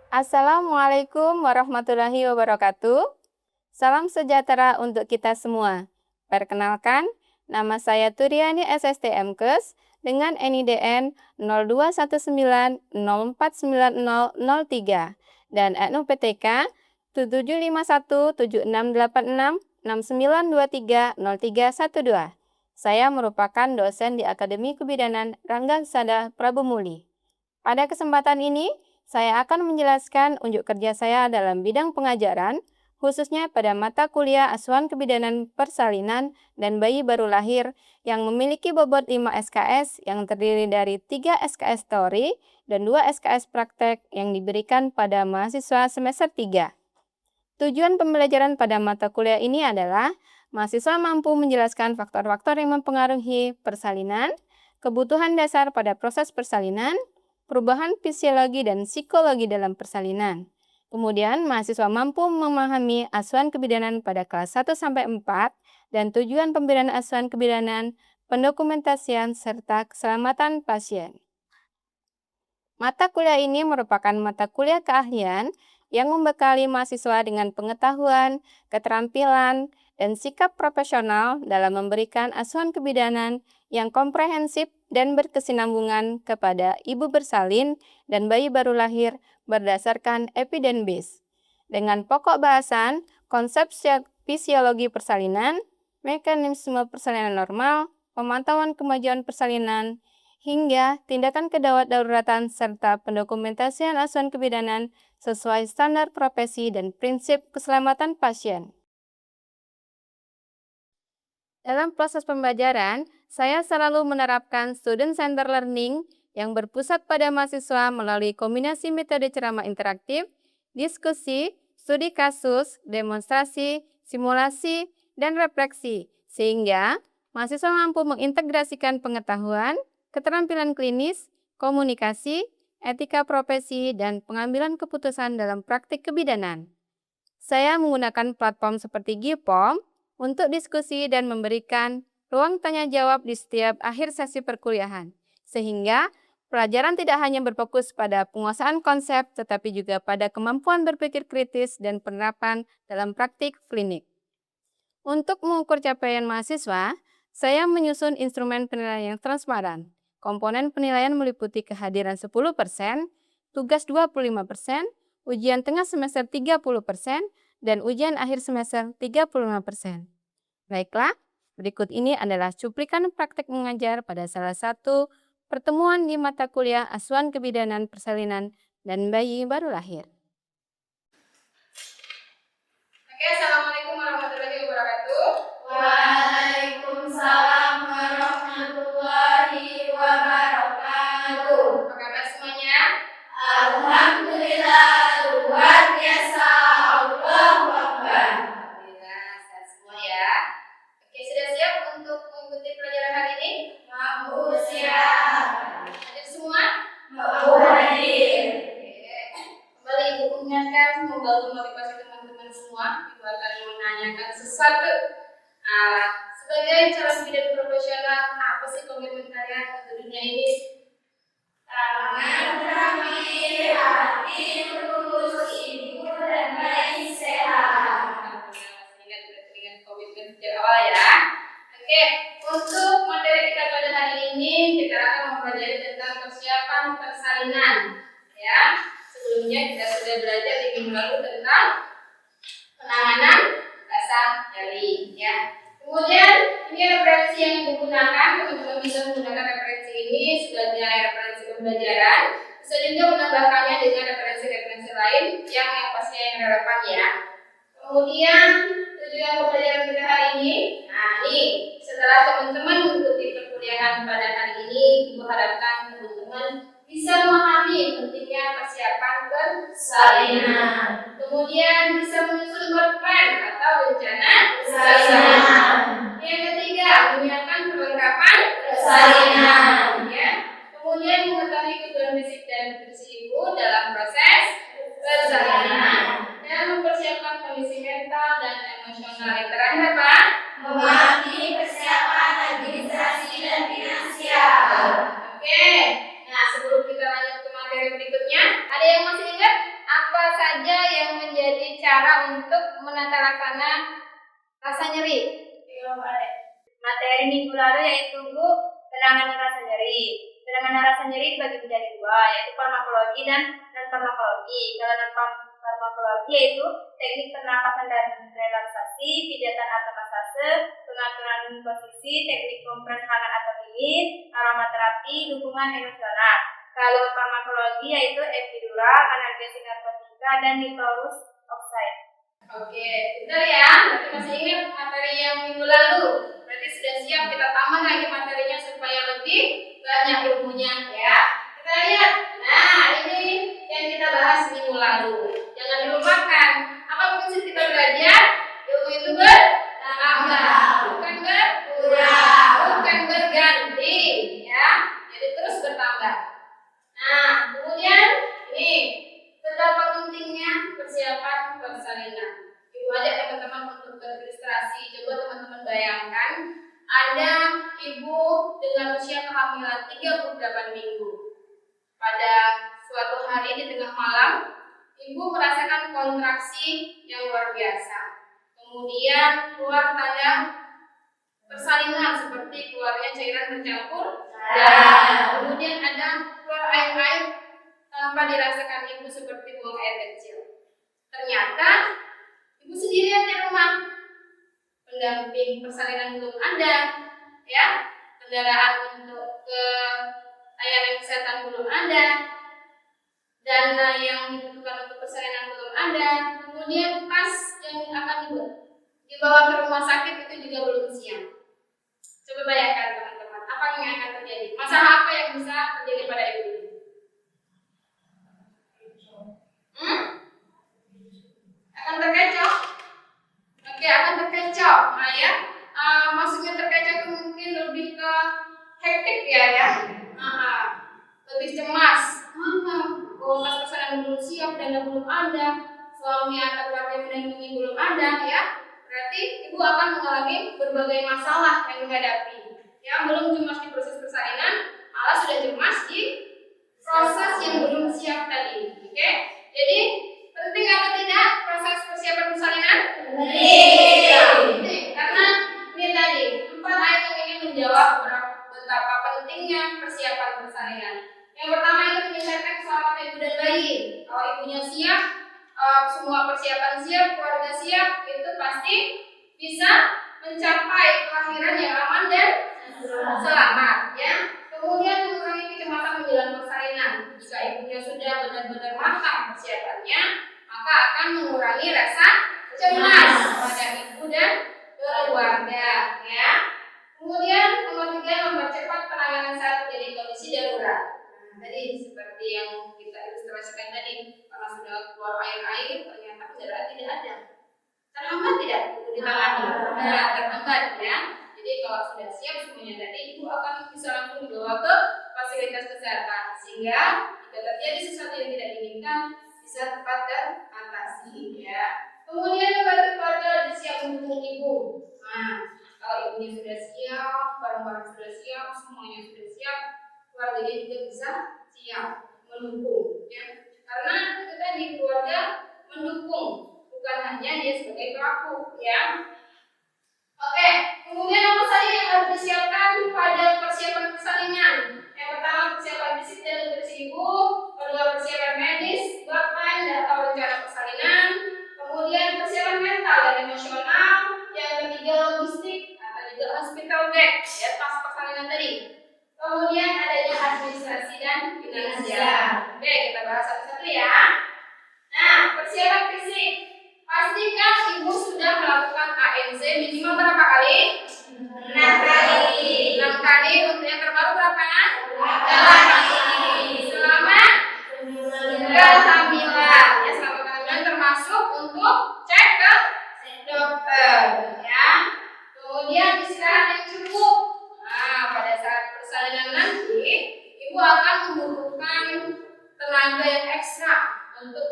Assalamualaikum warahmatullahi wabarakatuh. Salam sejahtera untuk kita semua. Perkenalkan, nama saya Turiani SSTMKes dengan NIDN 0219049003 dan NUPTK 751768669230312. Saya merupakan dosen di Akademi Kebidanan Ranggasada Prabu Muli. Pada kesempatan ini, saya akan menjelaskan unjuk kerja saya dalam bidang pengajaran, khususnya pada mata kuliah Asuhan Kebidanan Persalinan dan Bayi Baru Lahir yang memiliki bobot 5 SKS yang terdiri dari 3 SKS teori dan 2 SKS praktek yang diberikan pada mahasiswa semester 3. Tujuan pembelajaran pada mata kuliah ini adalah mahasiswa mampu menjelaskan faktor-faktor yang mempengaruhi persalinan, kebutuhan dasar pada proses persalinan, perubahan fisiologi dan psikologi dalam persalinan. Kemudian, mahasiswa mampu memahami asuhan kebidanan pada kelas 1-4 dan tujuan pemberian asuhan kebidanan, pendokumentasian, serta keselamatan pasien. Mata kuliah ini merupakan mata kuliah keahlian yang membekali mahasiswa dengan pengetahuan, keterampilan, dan sikap profesional dalam memberikan asuhan kebidanan yang komprehensif dan berkesinambungan kepada ibu bersalin dan bayi baru lahir berdasarkan evidence base. Dengan pokok bahasan, konsep fisiologi persalinan, mekanisme persalinan normal, pemantauan kemajuan persalinan, hingga tindakan kedarurat-daruratan serta pendokumentasian asuhan kebidanan sesuai standar profesi dan prinsip keselamatan pasien. Dalam proses pembelajaran, saya selalu menerapkan student-centered learning yang berpusat pada mahasiswa melalui kombinasi metode ceramah interaktif, diskusi, studi kasus, demonstrasi, simulasi, dan refleksi, sehingga mahasiswa mampu mengintegrasikan pengetahuan, keterampilan klinis, komunikasi, etika profesi, dan pengambilan keputusan dalam praktik kebidanan. Saya menggunakan platform seperti GPOM untuk diskusi dan memberikan ruang tanya jawab di setiap akhir sesi perkuliahan, sehingga pelajaran tidak hanya berfokus pada penguasaan konsep, tetapi juga pada kemampuan berpikir kritis dan penerapan dalam praktik klinik. Untuk mengukur capaian mahasiswa, saya menyusun instrumen penilaian yang transparan. Komponen penilaian meliputi kehadiran 10%, tugas 25%, ujian tengah semester 30%, dan ujian akhir semester 35%. Baiklah, berikut ini adalah cuplikan praktek mengajar pada salah satu pertemuan di mata kuliah Asuhan Kebidanan Persalinan dan Bayi Baru Lahir. Oke, Assalamualaikum warahmatullahi wabarakatuh. Waalaikumsalam warahmatullahi wabarakatuh. Apa kabar semuanya? Alhamdulillah, luar biasa. Allahu Akbar. Alhamdulillah, sehat semua ya. Oke, sudah siap untuk mengikuti pelajaran hari ini? Mampu siap. Hadir semua? Mampu hadir. Oke, kembali Ibu ingatkan membantu motivasi teman-teman semua. Ibu akan menanyakan sesuatu. Sebagai calon bidan profesional, apa sih komitmen kalian untuk dunia ini? Tangan kami, hati lurus, ibu dan bayi sehat. Ingat komitmen sejak awal ya. Oke, untuk materi kita pada hari ini kita akan mempelajari tentang persiapan persalinan. Ya, sebelumnya kita sudah belajar di minggu lalu tentang penanganan rasa nyeri. Ya. Kemudian ini referensi yang digunakan, teman-teman bisa menggunakan referensi ini sebagai referensi pembelajaran. Bisa juga menambahkannya dengan referensi-referensi lain yang pastinya yang relevan ya. Kemudian tujuan pembelajaran kita hari ini, setelah teman-teman mengikuti perkuliahan pada hari ini, Ibu harapkan teman-teman bisa memahami pentingnya persiapan persalinan. Kemudian bisa menyusun plan atau rencana persalinan. Yang ketiga, menyiapkan perlengkapan persalinan. Ya. Kemudian mengetahui kebutuhan fisik dan nutrisi ibu dalam proses persalinan dan mempersiapkan kondisi mental dan emosional. Yang terakhir apa? Memahami persiapan administrasi dan finansial. Oke. Nah, sebelum kita lanjut ke materi berikutnya, ada yang masih ingat apa nyeri. Materi minggu lalu yaitu Bu, penanganan rasa nyeri. Penanganan rasa nyeri dibagi menjadi dua, yaitu farmakologi dan non-farmakologi. Kalau non-farmakologi yaitu teknik pernapasan dan relaksasi, pijatan atau masase, pengaturan posisi, teknik kompres hangat atau dingin, aromaterapi, dukungan emosional. Kalau farmakologi yaitu epidural, analgesik narkotika, dan nitrous oxide. Oke, bentar ya. Berarti masih ingat materi yang minggu lalu. Berarti sudah siap kita tambah lagi materinya supaya lebih banyak ilmunya ya. Kita lihat. Nah, ini yang kita bahas minggu lalu. Jangan dilupakan. Apa prinsip kita belajar? Ilmu itu bertambah, bukan berkurang, bukan berganti ya. Jadi terus bertambah. Nah, kemudian ini betapa pentingnya persiapan persalinan. Ibu ajak teman-teman untuk berilustrasi. Coba teman-teman bayangkan ada ibu dengan usia kehamilan 38 minggu. Pada suatu hari di tengah malam, ibu merasakan kontraksi yang luar biasa. Kemudian keluar tanda persalinan seperti keluarnya cairan bercampur dan kemudian ada keluar air-air tanpa dirasakan ibu seperti buang air kecil. Ternyata ibu sendirian di rumah, pendamping persalinan belum ada, ya, kendaraan untuk ke layanan kesehatan belum ada, dana yang dibutuhkan untuk persalinan belum ada, kemudian tas yang akan dibawa ke rumah sakit itu juga belum siap. Coba bayangkan teman-teman, apa yang akan terjadi? Masalah apa yang bisa terjadi pada ibu ini? Akan terkecoh. Oke, akan terkecoh. Nah ya, maksudnya terkecoh itu mungkin lebih ke hektik ya. Lebih cemas. Pas persalinan belum siap, dana belum ada, suami atau keluarga yang mendampingi belum ada ya. Berarti ibu akan mengalami berbagai masalah yang dihadapi. Ya, belum cemas di proses persalinan, malah sudah cemas di proses yang belum siap tadi. Oke? Jadi penting atau tidak proses persiapan persalinan? Penting. Karena ini tadi 4 ayat yang ingin menjawab betapa pentingnya persiapan persalinan. Yang pertama itu meningkatkan keselamatan ibu dan bayi. Kalau ibunya siap, semua persiapan siap, keluarga siap, itu pasti bisa mencapai kelahiran yang aman dan selamat. Ya. Kemudian mengurangi kecemasan menjelang persalinan. Jika ibunya sudah benar-benar matang persiapannya, maka akan mengurangi rasa cemas pada ibu dan keluarga. Ya. Kemudian nomor 3, mempercepat penanganan saat terjadi kondisi darurat. Tadi seperti yang kita ilustrasikan tadi, karena sudah keluar air-air, ternyata kendaraan tidak ada. Terhambat tidak untuk ditangani? Terhambat ya. Jadi kalau sudah siap semuanya tadi, ibu akan bisa langsung dibawa ke fasilitas kesehatan sehingga jika terjadi sesuatu yang tidak diinginkan bisa tepat teratasi ya. Kemudian membantu keluarga lebih siap mendukung ibu. Nah, kalau ibunya sudah siap, barang-barang sudah siap, semuanya sudah siap, keluarganya juga bisa siap mendukung ya. Karena itu tadi keluarga mendukung, bukan hanya dia sebagai pelaku ya. Oke, kemudian apa saja yang harus disiapkan pada persiapan persalinan? Yang pertama persiapan fisik dan nutrisi ibu, kedua persiapan medis, bahan atau rencana persalinan, kemudian persiapan mental dan emosional, yang ketiga logistik atau juga hospital bag, ya tas persalinan tadi. Kemudian adanya administrasi dan finansial. Oke, kita bahas satu-satu ya. Nah, persiapan fisik. Pastikan ibu sudah melakukan ANC minimal berapa kali? 6 kali. 6 kali. Untuk yang terbaru berapa? 8 kali. Selama kehamilan. Ya, selama kehamilan termasuk untuk cek ke dokter. Ya. Kemudian istirahat yang cukup. Nah, pada saat persalinan nanti, ibu akan membutuhkan tenaga yang ekstra untuk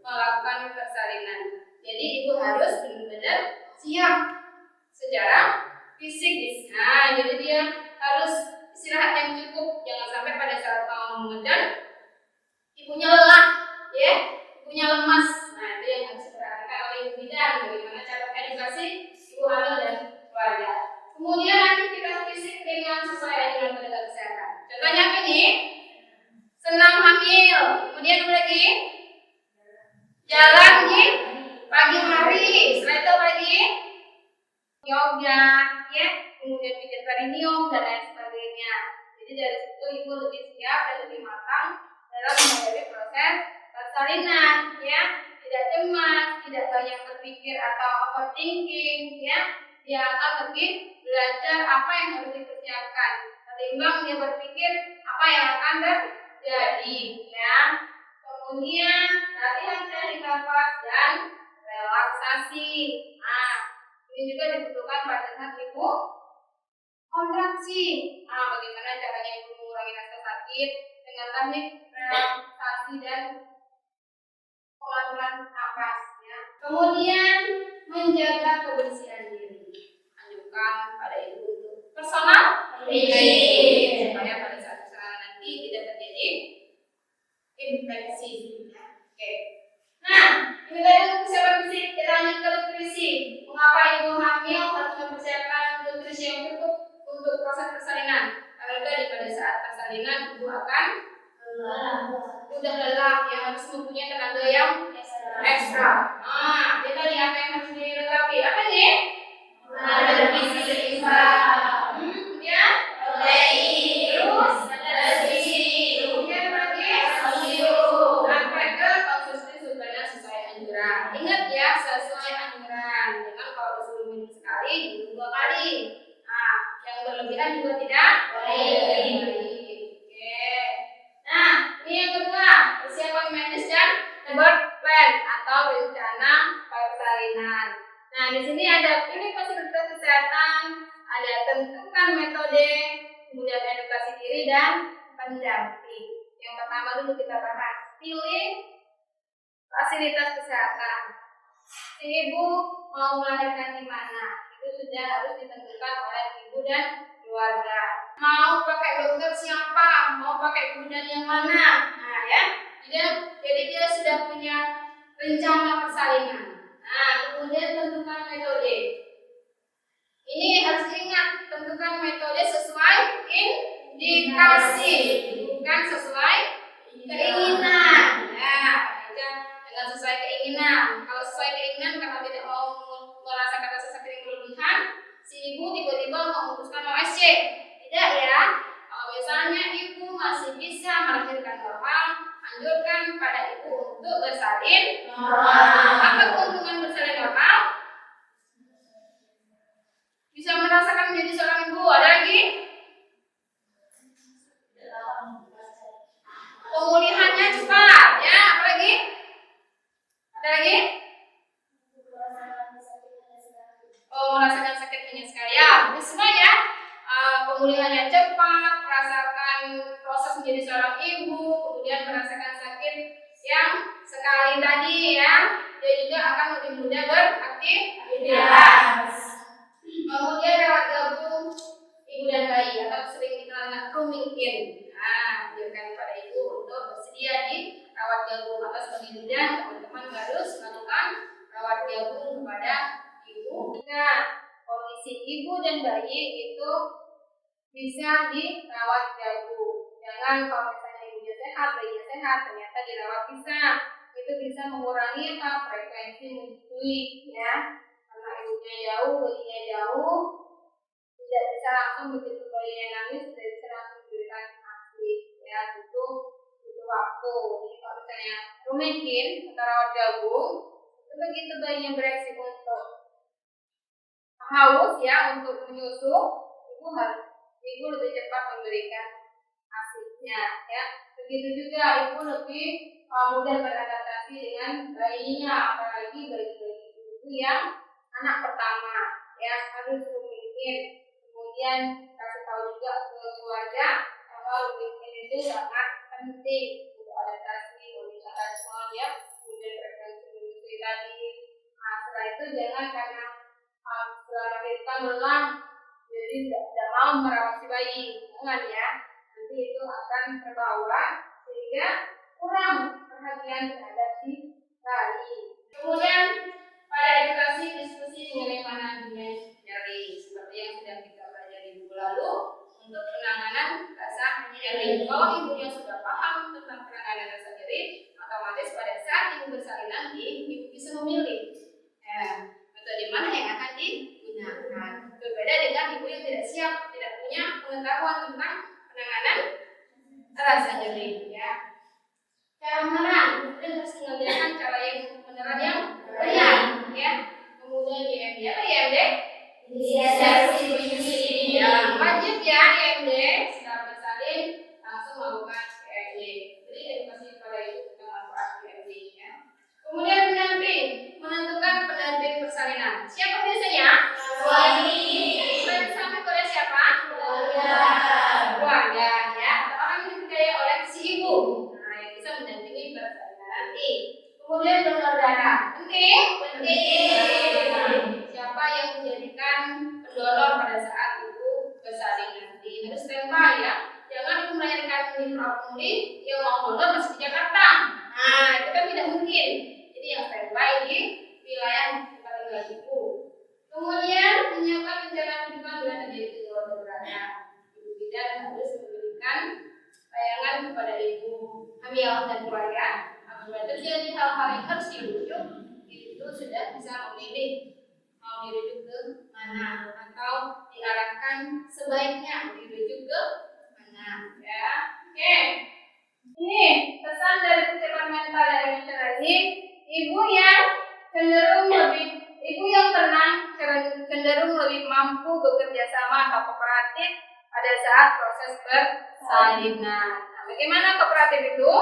melakukan persalinan. Jadi ibu harus benar-benar siap secara fisik. Nah, jadi dia harus istirahat yang cukup. Jangan sampai pada saat mau mengedan ibunya lelah, ya, ibunya lemas. Nah, itu yang harus diperhatikan oleh ibu bidan. Bagaimana cara edukasi ibu hamil dan hamil. Kemudian apa lagi? Jalan di pagi hari. Setelah itu apa lagi? Yoga, ya. Kemudian pijat perineum dan lain sebagainya. Jadi dari situ ibu lebih siap dan lebih matang dalam menghadapi proses persalinan, ya. Tidak cemas, tidak banyak berpikir atau overthinking, ya. Dia akan lebih belajar apa yang harus dipersiapkan ketimbang dia berpikir apa yang akan terjadi, ya. Kemudian latihan teknik nafas dan relaksasi. Nah, ini juga dibutuhkan pada saat ibu kontraksi. Nah, bagaimana caranya ibu mengurangi rasa sakit dengan teknik relaksasi dan pengaturan nafas, ya. Kemudian menjaga kebersihan diri. Anjurkan pada ibu untuk personal hygiene supaya pada saat persalinan nanti tidak terjadi infeksi. Ya. Oke. Nah, ini tadi untuk persiapan fisik. Kita lanjut ke nutrisi. Mengapa ibu hamil harus mempersiapkan nutrisi yang cukup untuk proses persalinan? Karena pada saat persalinan ibu akan udah lelah, yang harus mempunyai tenaga yang ekstra. Nah, kita lihat apa yang harus dilengkapi. Apa nih? Ada gizi seimbang. Ya. Protein. Terus ada gizi. Kemudian lagi kalsium. Sampai ke konsumsi sumbernya sesuai anjuran. Ingat ya, sesuai anjuran. Jangan kalau disuruh minum sekali, minum 2 kali. Nah, yang berlebihan juga tidak boleh. Nah, ini yang kedua, persiapan medis dan birth plan atau rencana persalinan. Nah, di sini ada pilih fasilitas kesehatan, ada tentukan metode, kemudian edukasi diri dan pendamping. Yang pertama dulu kita bahas, pilih fasilitas kesehatan. Si ibu mau melahirkan di mana? Itu sudah harus ditentukan oleh ibu dan keluarga. Mau pakai dokter siapa? Mau pakai bidan yang mana? Nah, ya. Jadi dia sudah punya rencana persalinan. Nah, kemudian tentukan metode. Ini harus diingat, tentukan metode sesuai indikasi, bukan sesuai keinginan. Nah, jangan sesuai keinginan. Kalau sesuai keinginan karena tidak mau merasakan rasa sakit yang berlebihan, si ibu tiba-tiba memutuskan OSC. Tidak ya. Kalau misalnya ibu masih bisa melahirkan normal, anjurkan pada ibu untuk bersalin normal. Apa keuntungan bersalin normal? Bisa merasakan menjadi seorang ibu. Ada lagi? Pemulihannya cepat, ya. Apa lagi? Ada lagi? Oh, merasakan sakit hanya sekali. Ya, semua ya. Pemulihannya cepat, merasakan proses menjadi seorang ibu, kemudian merasakan sakit yang sekali tadi, ya. Dia juga akan lebih mudah beraktivitas. Kemudian rawat gabung ibu dan bayi atau sering dikenal dengan rooming in. Nah, anjurkan pada ibu untuk bersedia di rawat gabung atau sebagai bidan, teman-teman harus melakukan rawat gabung kepada ibu. Nah, kondisi ibu dan bayi itu bisa dirawat gabung. Jangan kalau misalnya ibunya sehat, bayinya sehat, ternyata dirawat bisa. Itu bisa mengurangi frekuensi menyusui, ya. Karena ibunya jauh, bayinya jauh, tidak bisa langsung begitu bayinya nangis, tidak bisa langsung diberikan ASI, ya. Butuh waktu. Jadi kalau misalnya rumekin atau rawat gabung, itu begitu bayinya bereaksi untuk haus, ya, untuk menyusu, ibu lebih cepat memberikan ASI-nya, ya. Begitu juga ibu lebih mudah beradaptasi dengan bayinya, apalagi bagi ibu yang anak pertama, ya, harus rumekin. Kemudian kasih tahu juga ke keluarga bahwa rumekin itu sangat penting untuk adaptasi, misalkan semua, ya. Kemudian frekuensi menyusui tadi. Nah, setelah itu jangan karena setelah melahirkan lelah, jadi tidak mau merawat si bayi, jangan, ya. Nanti itu akan terbawa sehingga kurang perhatian terhadap si bayi. Kemudian pada edukasi diskusi mengenai pandangan nyeri seperti yang sudah kita pelajari minggu lalu untuk penanganan rasa nyeri. Kalau ibunya sudah paham tentang penanganan rasa pengetahuan tentang penanganan rasa nyeri ya. Cara menerang, kemudian harus mengajarkan cara yang menerang yang benar ya. Kemudian IMD apa IMD? Ya, wajib ya IMD setelah bersalin langsung melakukan IMD. Jadi edukasi pada itu tentang manfaat IMD ya. Kemudian pendamping, menentukan pendamping persalinan. Siapa biasanya? Suami. Bersama kepada siapa? Keluarga ya. Atau orang yang dipercaya oleh si ibu. Nah, yang bisa mendampingi persalinan nanti. Kemudian donor darah. Penting? Siapa yang menjadikan pendonor pada saat ibu bersalin nanti? Harus standby ya. Jangan ibu melahirkan di Prawamuli yang mau donor masih di Jakarta. Nah, itu kan tidak mungkin. Jadi yang standby di wilayah tempat tinggal ibu. Kemudian menyiapkan rencana kehidupan bila terjadi gejala darah. Ibu bidan harus memberikan layanan kepada ibu hamil dan keluarga. Apabila terjadi hal-hal yang harus dirujuk, itu sudah bisa memilih mau dirujuk ke mana atau diarahkan sebaiknya dirujuk ke mana ya. Oke. Ini pesan dari persiapan mental dan emosional ini, ibu yang tenang cenderung lebih mampu bekerja sama atau kooperatif pada saat proses persalinan. Nah, bagaimana kooperatif itu?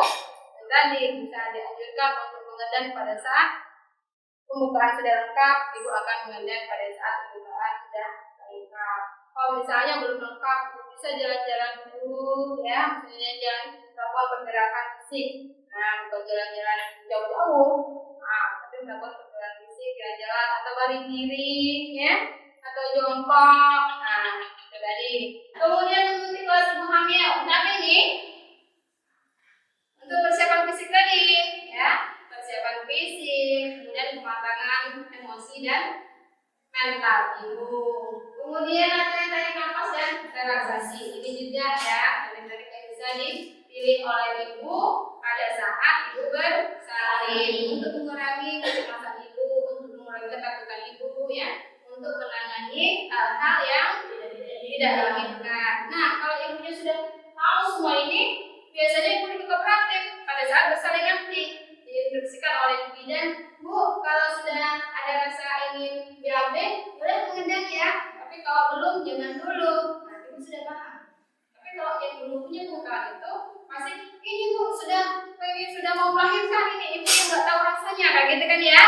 Tadi bisa dianjurkan untuk mengendal pada saat pembukaan sudah lengkap, ibu akan mengendal pada saat pembukaan sudah lengkap. Kalau misalnya belum lengkap, bisa jalan-jalan dulu ya, misalnya jalan melakukan pergerakan fisik. Nah, bukan jalan-jalan jauh-jauh, tapi melakukan pergerakan fisik, jalan-jalan atau baring diri ya, atau jongkok. Nah, itu tadi. Kemudian mengikuti kelas ibu hamil. Kenapa ini? Untuk persiapan fisik tadi ya, persiapan fisik, kemudian kematangan emosi dan mental ibu. Kemudian latihan tarik nafas dan relaksasi. Ini juga ya, tarik yang bisa dipilih oleh ibu pada saat ibu bersalin untuk mengurangi kecemasan ibu, untuk mengurangi ketakutan ibu ya, untuk menangani hal-hal yang tidak diinginkan. Nah, kalau ibunya sudah tahu semua ini, biasanya ibu di kooperatif pada saat bersalin nanti diinstruksikan oleh bidan, Bu, kalau sudah ada rasa ingin BAB, boleh mengendang ya. Tapi kalau belum, jangan dulu. Nah, ibu sudah paham. Tapi kalau yang belum punya pengetahuan itu, pasti ini Bu sudah mau melahirkan ini, ibu yang nggak tahu rasanya, kayak gitu kan ya.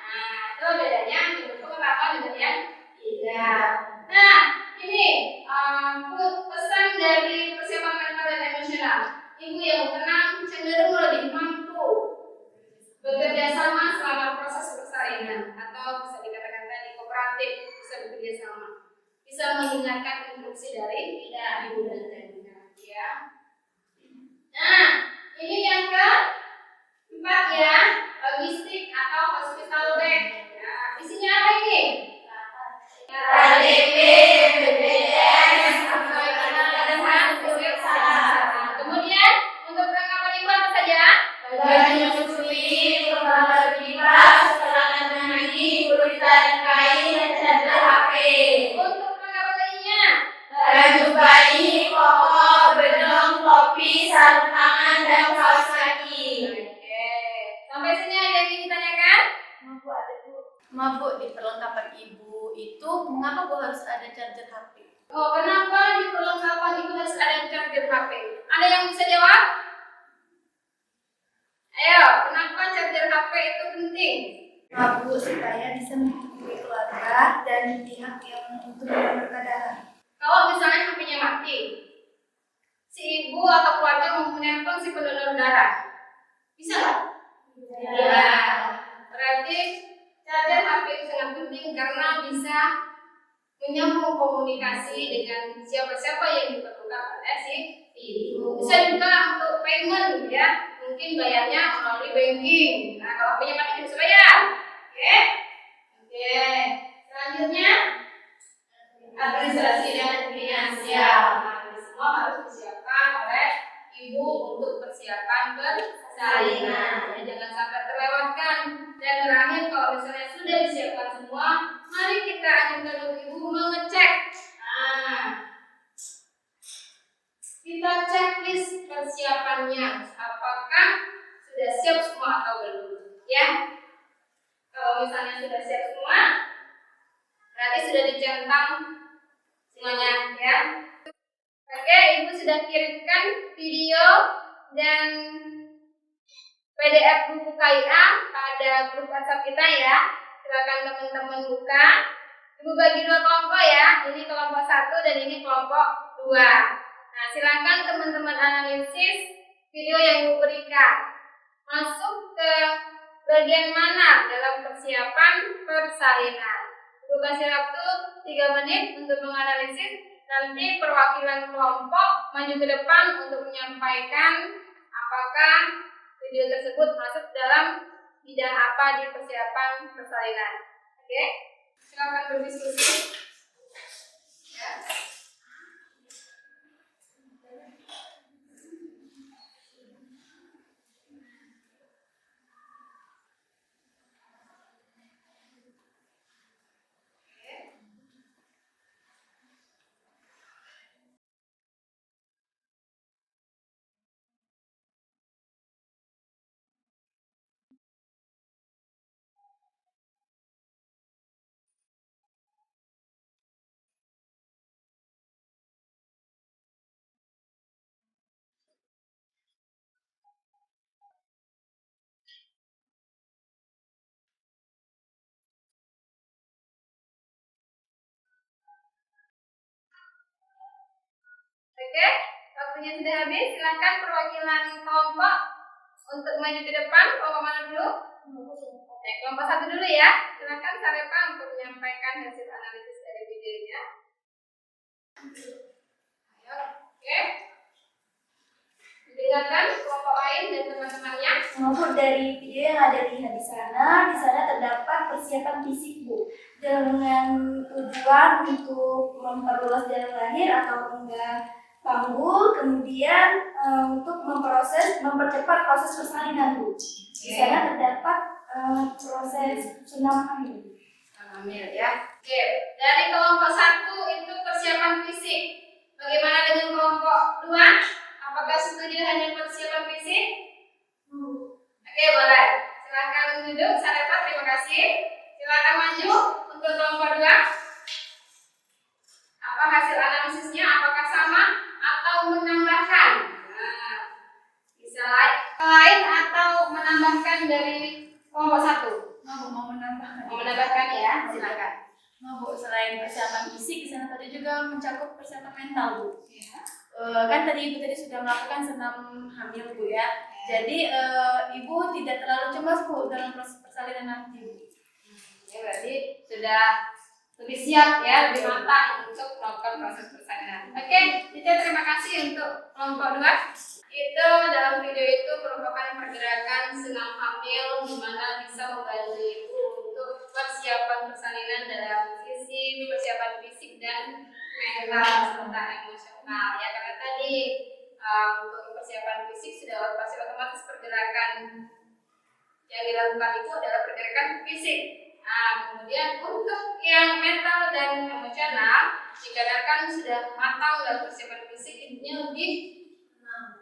Nah, itu bedanya ibu pengetahuan dengan yang tidak. Nah, ini pesan dari persiapan mental dan emosional. Ibu yang tenang cenderung lebih mampu bekerja sama selama proses persalinan, atau bisa dikatakan tadi kooperatif, bisa bekerja sama, bisa mendengarkan instruksi dari ibu dan janinnya ya. Nah, ini yang keempat ya, logistik atau hospital bag. Nah, isinya apa ini? KTP, BPJS, kemudian untuk perlengkapan ibu apa saja? Baju menyusui, perlengkapan kipas, peralatan mandi, gurita dan kain, dan charger HP. Untuk perlengkapan bayinya? Baju bayi, koko, bedong, topi, sarung tangan, dan kaos kaki. Oke. Sampai sini ada yang ingin ditanyakan? Maaf Bu, di perlengkapan ibu itu mengapa Bu harus ada charger HP? Oh, kenapa di perlengkapan ibu harus ada charger HP? Ada yang bisa jawab? Ayo, kenapa charger HP itu penting? Maaf Bu, supaya bisa menghubungi keluarga dan pihak yang untuk mendonorkan darah. Kalau misalnya HP-nya mati, si ibu atau keluarga mau menelpon si pendonor darah, bisa nggak? Ya. Berarti charger HP itu sangat penting karena bisa menyambung komunikasi dengan siapa-siapa yang diperlukan oleh si ibu. Bisa juga untuk payment ya, mungkin bayarnya melalui banking. Nah, kalau punya mati bisa bayar. Oke. Selanjutnya administrasi dan finansial. Nah, ini semua harus disiapkan oleh ibu untuk persiapan persalinan. Jangan sampai terlewatkan. Dan terakhir, kalau misalnya sudah disiapkan semua, mari kita anjurkan ibu mengecek. Nah, kita checklist persiapannya. Apakah sudah siap semua atau belum? Ya. Kalau misalnya sudah siap semua, berarti sudah dicentang semuanya, ya. Oke, Ibu sudah kirimkan video dan PDF buku KIA pada grup WhatsApp kita ya. Silakan teman-teman buka. Ibu bagi dua kelompok ya. Ini kelompok 1 dan ini kelompok 2. Nah, silakan teman-teman analisis video yang Ibu berikan. Masuk ke bagian mana dalam persiapan persalinan. Ibu kasih waktu 3 menit untuk menganalisis. Nanti perwakilan kelompok maju ke depan untuk menyampaikan apakah video tersebut masuk dalam bidang apa di persiapan persalinan. Oke, silakan berdiskusi. Ya. Oke, waktunya sudah habis. Silakan perwakilan kelompok untuk maju ke depan. Kelompok mana dulu? Kelompok 1 dulu ya. Silakan Sarepa untuk menyampaikan hasil analisis dari videonya. Ayo, oke. Dengarkan kelompok lain dan teman-temannya. Maupun dari video yang ada lihat di sana terdapat persiapan fisik Bu dengan tujuan untuk memperluas jalan lahir atau enggak panggul, kemudian untuk mempercepat proses persalinan Bu. Di sana terdapat proses senam hamil. Hamil ya. Oke, dari kelompok 1 itu persiapan fisik. Bagaimana dengan kelompok 2? Apakah setuju hanya persiapan fisik? Oke, boleh. Silakan duduk. Sarepa, terima kasih. Silakan maju untuk kelompok 2. Apa hasil analisisnya? Apakah sama atau menambahkan? Nah, bisa lain atau menambahkan dari kelompok 1? Mau menambahkan. Mau menambahkan ya? Silakan. Bu, selain persiapan fisik, di sana tadi juga mencakup persiapan mental Bu. Ya. Kan tadi Ibu sudah melakukan senam hamil Bu ya. Jadi Ibu tidak terlalu cemas Bu dalam proses persalinan nanti Bu. Ya, berarti sudah lebih siap ya, lebih matang untuk melakukan proses persalinan. Oke, Cica terima kasih untuk kelompok 2. Itu dalam video itu merupakan pergerakan senam hamil di mana bisa membantu ibu untuk persiapan persalinan dalam sisi persiapan fisik dan mental serta emosional ya, karena tadi untuk persiapan fisik sudah pasti otomatis pergerakan yang dilakukan itu adalah pergerakan fisik. Nah, kemudian untuk yang mental dan emosional dikarenakan sudah matang dalam persiapan fisik, ini lebih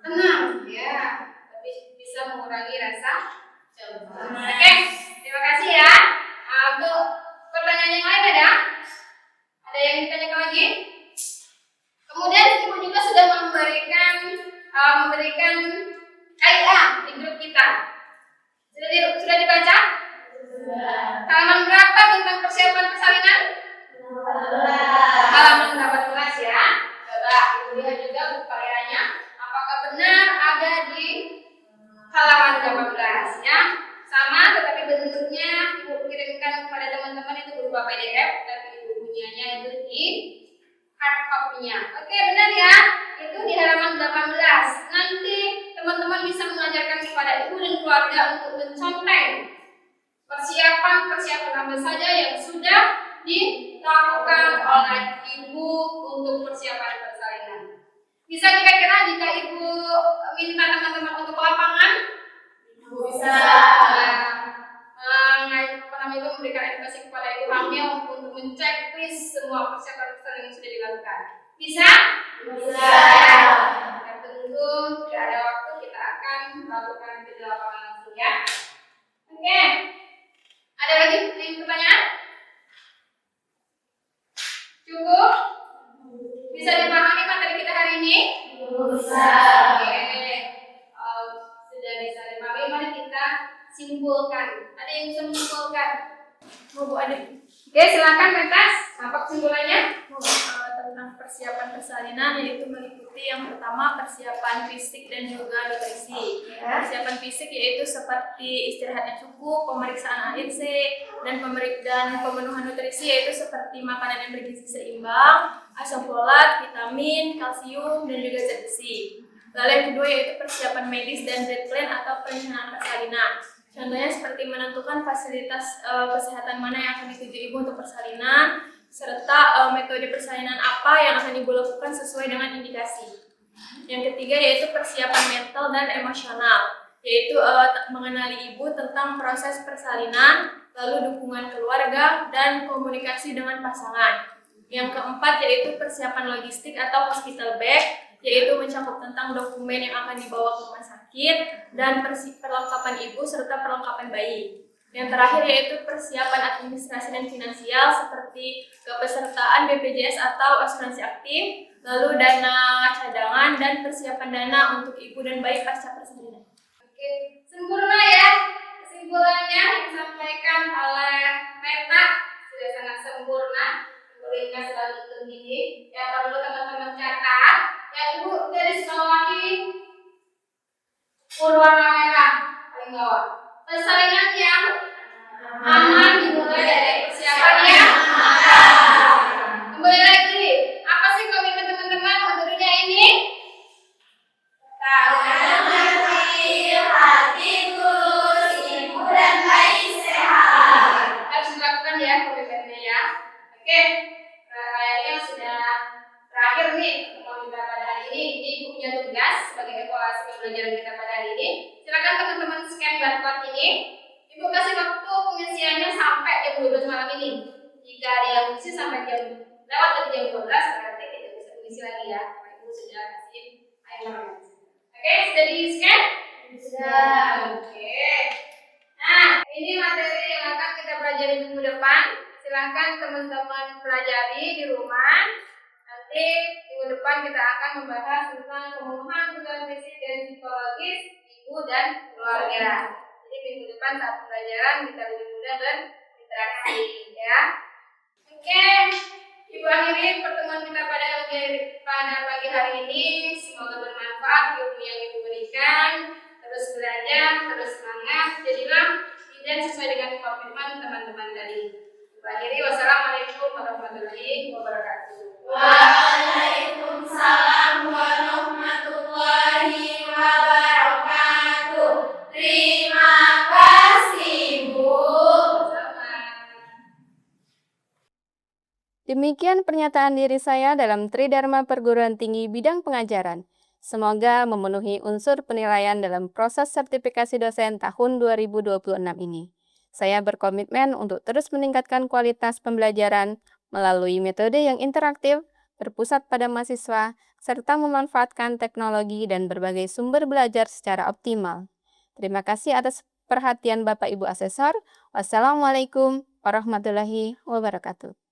tenang ya, lebih bisa mengurangi rasa cemas. Oke, terima kasih ya. Untuk pertanyaan yang lain ada yang ditanyakan lagi? Kemudian ibu juga sudah memberikan KIA di grup kita. Sudah dibaca? Halaman berapa tentang persiapan persalinan? Halaman 18 ya. Coba ibu lihat juga buku KIA-nya. Apakah benar ada di halaman 18 ya? Sama, tetapi bentuknya ibu kirimkan kepada teman-teman itu berupa PDF, tapi ibu punyanya itu di hard copy-nya. Oke, benar ya? Itu di halaman 18. Nanti teman-teman bisa mengajarkan kepada ibu dan keluarga untuk mencontek persiapan apa saja yang sudah dilakukan oleh ibu untuk persiapan persalinan. Bisa kira-kira jika ibu minta teman-teman untuk ke lapangan? Bisa. Memberikan edukasi kepada ibu hamil untuk menceklis semua persiapan persalinan yang sudah dilakukan. Bisa? Bisa. lakukan di lapangan langsung ya. Oke. Ada lagi pertanyaan? Cukup? Bisa dipahami materi kita hari ini? Bisa. Oke. Sudah bisa dipahami, mari kita simpulkan. Ada yang bisa menyimpulkan? Bu Adik, Oke, silakan pentas. Apa kesimpulannya? tentang persiapan persalinan, yaitu meliputi yang pertama persiapan fisik dan juga nutrisi. Persiapan fisik yaitu seperti istirahat yang cukup, pemeriksaan AHC, dan pemenuhan nutrisi yaitu seperti makanan yang bergizi seimbang, asam folat, vitamin, kalsium, dan juga zat besi. Lalu yang kedua yaitu persiapan medis dan red plan atau perencanaan persalinan. Contohnya seperti menentukan fasilitas kesehatan mana yang akan dituju ibu untuk persalinan, serta metode persalinan apa yang akan ibu lakukan sesuai dengan indikasi. Yang ketiga yaitu persiapan mental dan emosional, yaitu mengenali ibu tentang proses persalinan, lalu dukungan keluarga, dan komunikasi dengan pasangan. Yang keempat yaitu persiapan logistik atau hospital bag, yaitu mencakup tentang dokumen yang akan dibawa ke rumah sakit dan perlengkapan ibu serta perlengkapan bayi. Yang terakhir yaitu persiapan administrasi dan finansial seperti kepesertaan BPJS atau asuransi aktif, lalu dana cadangan dan persiapan dana untuk ibu dan bayi pasca persalinan. Oke, sempurna ya. Kesimpulannya yang disampaikan oleh Meta sudah sangat sempurna. Bolehnya selalu begini. Yang perlu teman-teman catat, yang ibu garis bawahi berwarna merah paling bawah. Persalinan yang aman dimulai dari persiapannya. Kembali lagi, apa sih komitmen teman-teman untuk dunia ini? Harus dilakukan ya komitmennya ya. Oke, kayaknya sudah terakhir nih pertemuan kita pada hari ini. Ini ibu punya tugas sebagai evaluasi pembelajaran kita pada hari ini. Silakan teman-teman scan barcode ini. Ibu kasih waktu pengisiannya sampai jam 12 malam ini. Jika ada yang mengisi sampai lewat dari jam 12, berarti kita bisa mengisi lagi ya. Ibu sudah kasih timer. Oke, sudah di scan? Sudah. Oke. Nah, ini materi yang akan kita pelajari minggu depan. Silahkan teman-teman pelajari di rumah. Nanti minggu depan kita akan membahas tentang pemenuhan kebutuhan fisik dan psikologis ibu dan keluarga. Jadi minggu depan saat pembelajaran kita lebih mudah berinteraksi ya. Oke, ibu akhiri pertemuan kita pada pagi hari ini. Semoga bermanfaat ilmu yang ibu berikan. Terus belajar, terus semangat. Jadilah dan sesuai dengan komitmen teman-teman tadi. Ibu akhiri, wassalamualaikum warahmatullahi wabarakatuh. Waalaikumsalam warahmatullahi wabarakatuh. Terima kasih, Bu. Demikian pernyataan diri saya dalam Tridharma Perguruan Tinggi bidang pengajaran. Semoga memenuhi unsur penilaian dalam proses sertifikasi dosen tahun 2026 ini. Saya berkomitmen untuk terus meningkatkan kualitas pembelajaran melalui metode yang interaktif, berpusat pada mahasiswa, serta memanfaatkan teknologi dan berbagai sumber belajar secara optimal. Terima kasih atas perhatian Bapak Ibu Asesor. Wassalamualaikum warahmatullahi wabarakatuh.